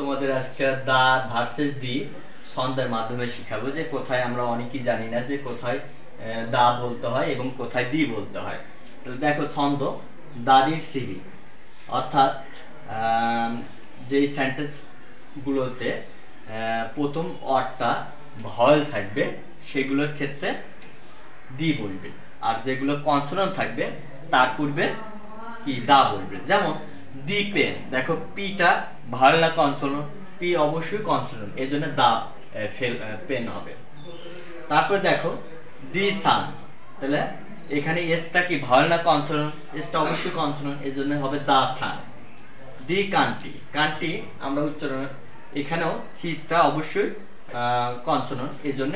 তোমাদের আজকে দা ভার্সেস দি ছন্দের মাধ্যমে শিখাবো যে কোথায় আমরা অনেকেই জানি না যে কোথায় দা বলতে হয় এবং কোথায় দি বলতে হয়। তাহলে দেখো ছন্দ দাদির সিবি, অর্থাৎ যেই সেন্টেন্সগুলোতে প্রথম ওয়ার্ডটা ভয়েল থাকবে সেগুলোর ক্ষেত্রে দি বলবে, আর যেগুলো কনসোনেন্ট থাকবে তার পূর্বে কি দা বলবে। যেমন দি পেন, দেখো পিটা ভাওয়েল না কনসোনেন্ট, পি অবশ্যই কনসোনেন্ট, এই জন্য দা পেন হবে। তারপর দেখো দি সান, তাহলে এখানে এসটা কি ভাওয়েল না কনসোনেন্ট, এসটা অবশ্যই কনসোনেন্ট, এই জন্য হবে দা ছান। দি কান্টি, কান্টি আমরা উচ্চারণ, এখানেও সিটা অবশ্যই কনসোনেন্ট, এই জন্য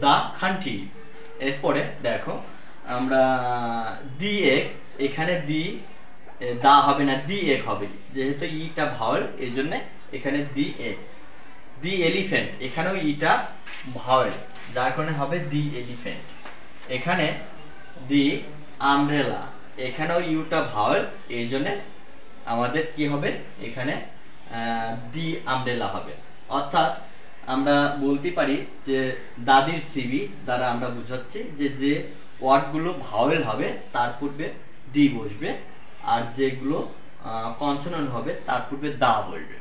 দা খান্টি। এরপরে দেখো আমরা দি এক, এখানে দি দা হবে না, দি এক হবে, যেহেতু ইটা ভাওয়েল এই জন্য এখানে দি এক। দি এলিফ্যান্ট, এখানেও ইটা ভাওয়েল যার কারণে হবে দি এলিফ্যান্ট। এখানে দি আমব্রেলা, এখানেও ইউটা ভাওয়েল এই জন্য আমাদের কি হবে এখানে দি আমব্রেলা হবে। অর্থাৎ আমরা বলতে পারি যে দাদির সিবি দ্বারা আমরা বুঝাচ্ছি যে যে ওয়ার্ডগুলো ভাওয়েল হবে তার পূর্বে দি বসবে, আর যেগুলো কনসোনেন্ট হবে তার পূর্বে দা বসবে।